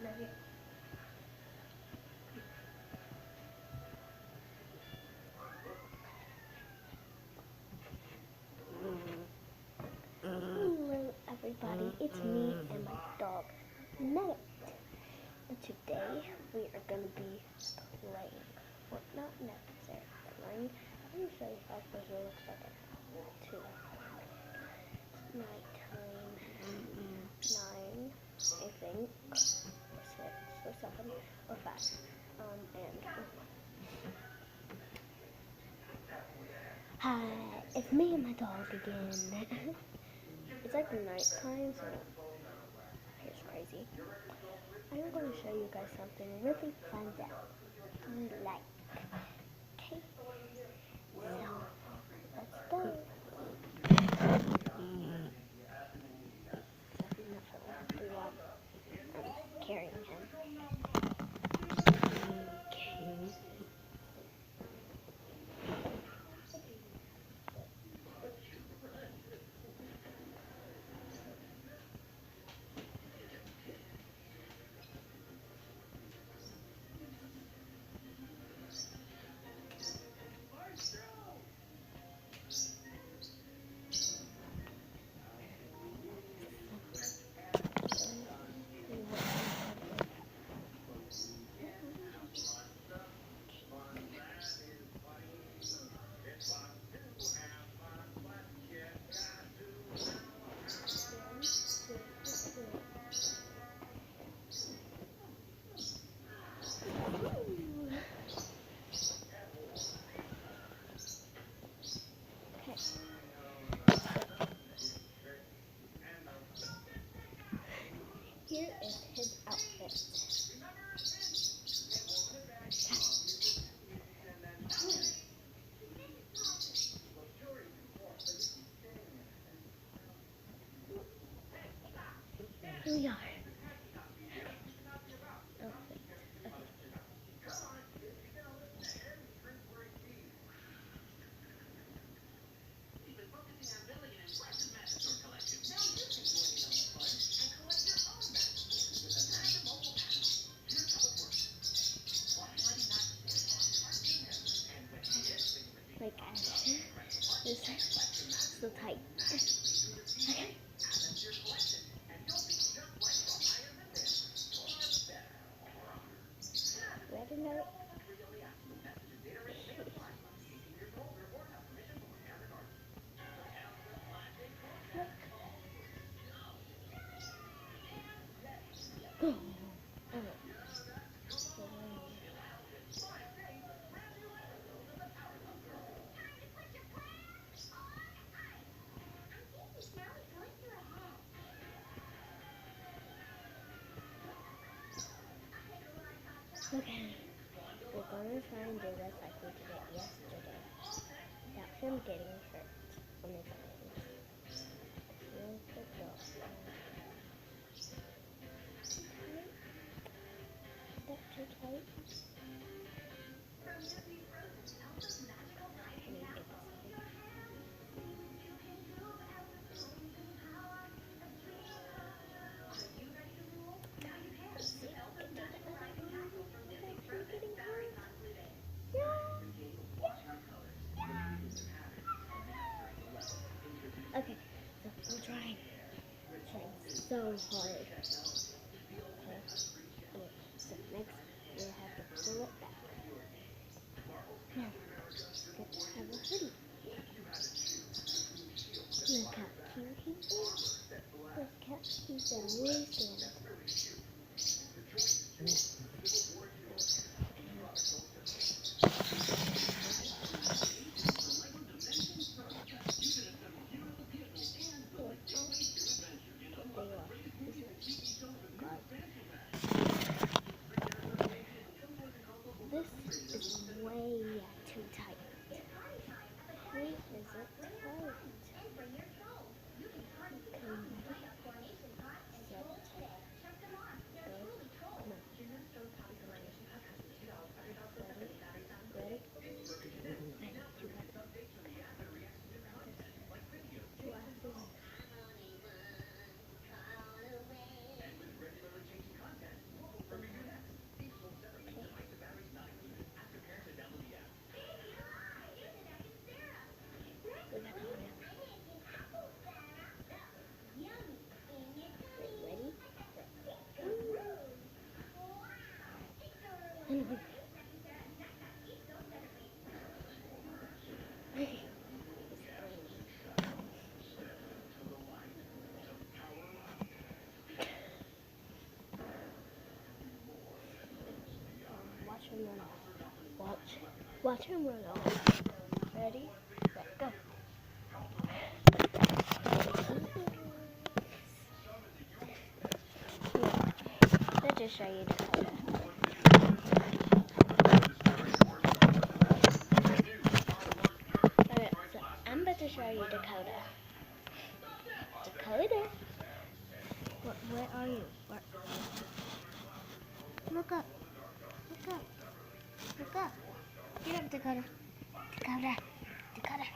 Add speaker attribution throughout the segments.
Speaker 1: Hello everybody, it's me and my dog, Nugget. And today we are going to be playing, well not necessarily playing, I'm going to show you how Brazil looks like at now, too. It's nighttime, 9, I think, or 6, or 7, or 5, and hi, it's me and my dog again. It's like nighttime, so it's crazy. I'm going to show you guys something really fun that you like. Okay, so let's go. I'm carrying him. Okay. Here is his outfit. Here we are. Like, this is so tight. Okay. Ready now? Go. Okay, we're gonna try and do this like we did it yesterday, without him getting hurt on his own. Here's the dog. Is that too tight? Okay, so I'm trying so hard. Okay, so next we have to pull it back. Now, let's have a hoodie. Look how cute he is. Look how he's a wizard. This is way too tight. Why is it tight? Watch him run off. Ready? Let go. Let's just show you Dakota. Alright, so I'm about to show you Dakota. Dakota? Where are you? Look up. Look up. Look up. Get up, Dakota. Dakota. Dakota.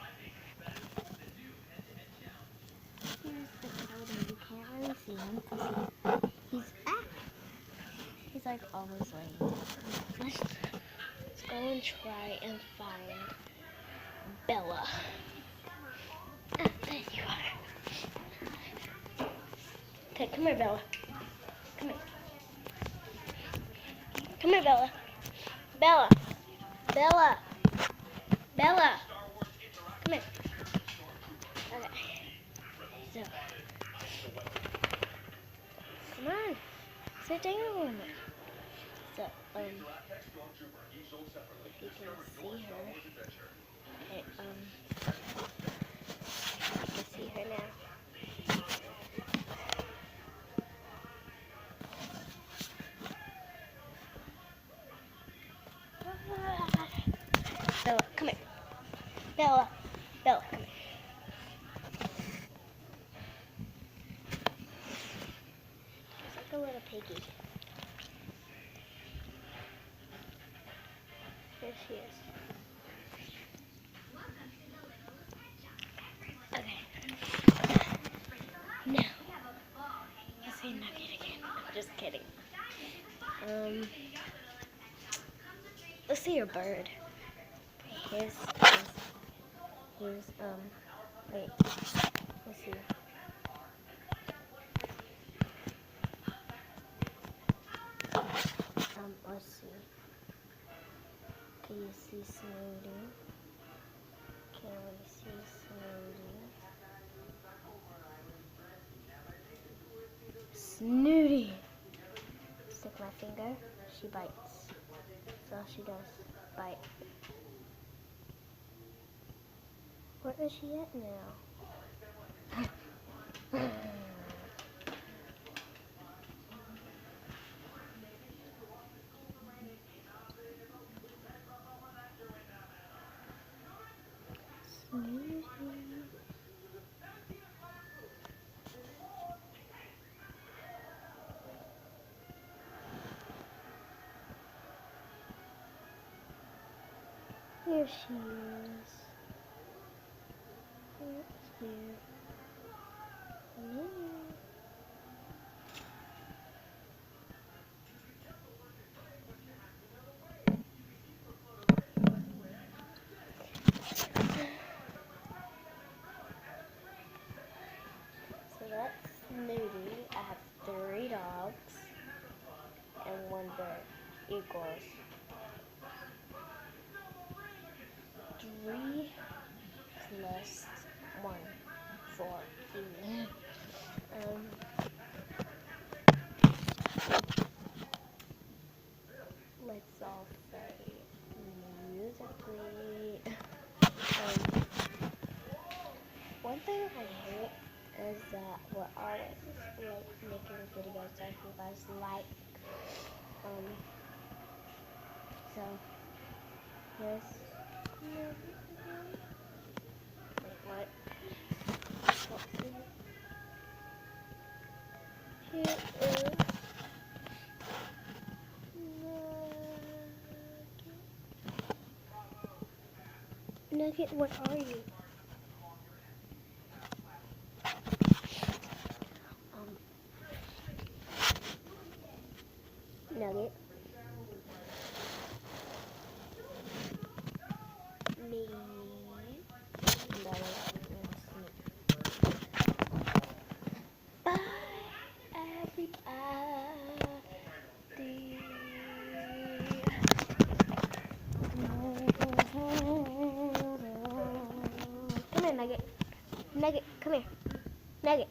Speaker 1: Here's Dakota. You can't really see him because he's like almost late. Let's go and try and find Bella. Oh, there you are. Okay, come here, Bella. Come here. Come here, Bella. Bella. Bella. Bella. Come here. Okay. So, come on. Sit down. So, if you can see her. Okay, you can see her now. Bella, come here. Bella, Bella, come here. She's like a little piggy. There she is. Okay. Now, let's say Nugget again. I'm just kidding. Let's see your bird. Here's, wait, let's see. Let's see. Can you see Snooty? Can we see Snooty? Snooty! Stick my finger, she bites. That's all she does, bite. Where is she at now? Snooty. Here she is. It's here. So that's Snooty. I have 3 dogs and 1 bird. Equals 3 plus 1, 4. Let's all say musically. One thing I hate is that we're always making videos that you guys like. So here's what? Here is Nugget, what are you? Nugget. Me. Bye, everybody. Come here, Nugget. Nugget, come here. Nugget.